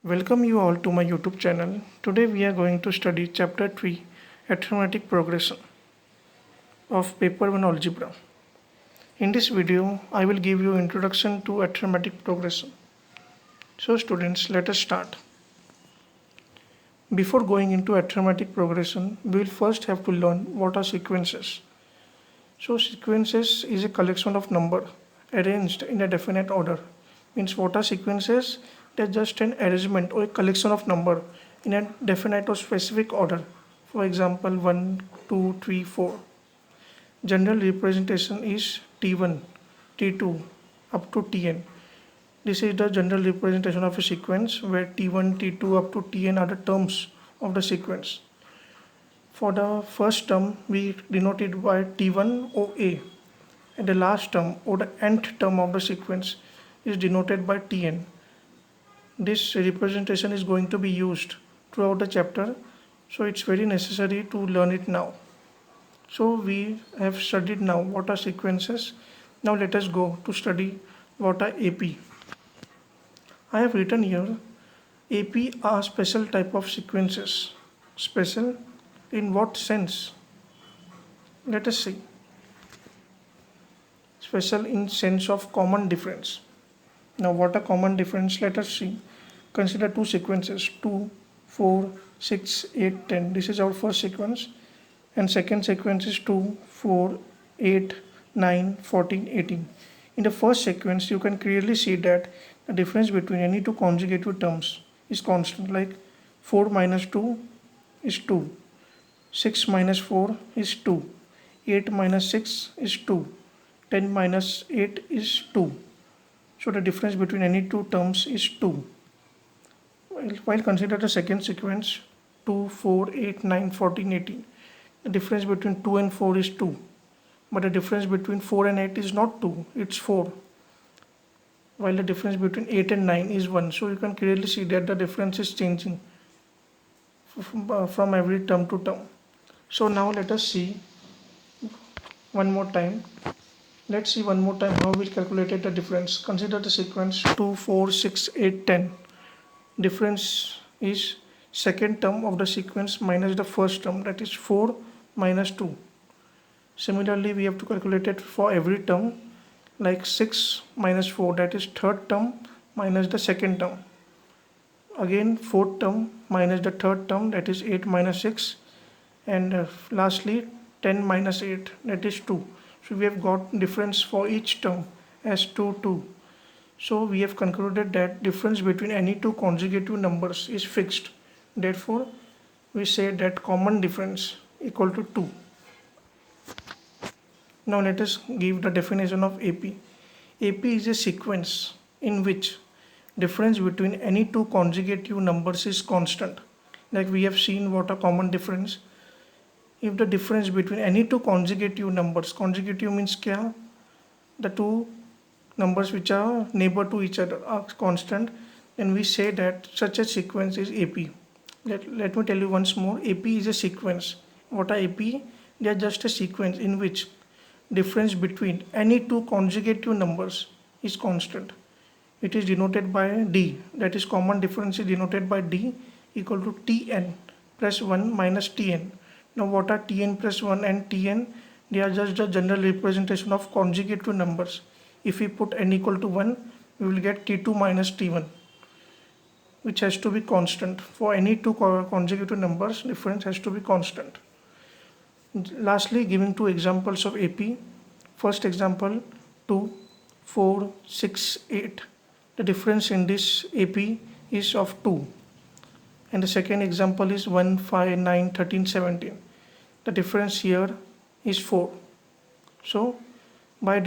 Welcome you all to my YouTube channel. Today we are going to study chapter 3 Arithmetic Progression of paper 1 algebra. In this video I will give you introduction to arithmetic progression. So students, let us start. Before going into arithmetic progression, we will first have to learn what are sequences. So sequences is a collection of number arranged in a definite order. Means what are sequences? They're just an arrangement or a collection of number in a definite or specific order. For example, 1, 2, 3, 4. General representation is T1, T2 up to Tn. This is the general representation of a sequence where T1, T2 up to Tn are the terms of the sequence. For the first term, we denote it by T1 OA, and the last term or the nth term of the sequence is denoted by Tn. This representation is going to be used throughout the chapter, so it's very necessary to learn it now. So we have studied now what are sequences. Now let us go to study what are AP. I have written here AP are special type of sequences. Special in what sense? Let us see. Special in sense of common difference. Now what are common difference? Let us see. Consider two sequences 2, 4, 6, 8, 10. This is our first sequence, and second sequence is 2, 4, 8, 9, 14, 18. In the first sequence you can clearly see that the difference between any two consecutive terms is constant, like 4 minus 2 is 2, 6 minus 4 is 2, 8 minus 6 is 2, 10 minus 8 is 2. So the difference between any two terms is 2. While consider the second sequence 2, 4, 8, 9, 14, 18. The difference between 2 and 4 is 2. But the difference between 4 and 8 is not 2, it's 4. While the difference between 8 and 9 is 1. So you can clearly see that the difference is changing from every term to term. So now let us see one more time. Let's see one more time how we calculated the difference. Consider the sequence 2, 4, 6, 8, 10. Difference is second term of the sequence minus the first term, that is 4 minus 2. Similarly, we have to calculate it for every term, like 6 minus 4, that is third term minus the second term. Again fourth term minus the third term, that is 8 minus 6, and lastly 10 minus 8, that is 2. So we have got difference for each term as 2, 2. So we have concluded that difference between any two consecutive numbers is fixed. Therefore, we say that common difference equal to 2. Now let us give the definition of AP. AP is a sequence in which difference between any two consecutive numbers is constant. Like we have seen what a common difference. If the difference between any two consecutive numbers, consecutive means kya? The two numbers which are neighbor to each other are constant, then we say that such a sequence is AP. Let me tell you once more. AP is a sequence. What are AP? They are just a sequence in which difference between any two consecutive numbers is constant. It is denoted by D, that is common difference is denoted by D equal to Tn plus 1 minus Tn. Now what are Tn plus 1 and Tn? They are just the general representation of consecutive numbers. If we put n equal to 1, we will get T2 minus T1, which has to be constant. For any two consecutive numbers, difference has to be constant. Lastly, giving two examples of AP. First example 2, 4, 6, 8. The difference in this AP is of 2. And the second example is 1, 5, 9, 13, 17. The difference here is 4. So by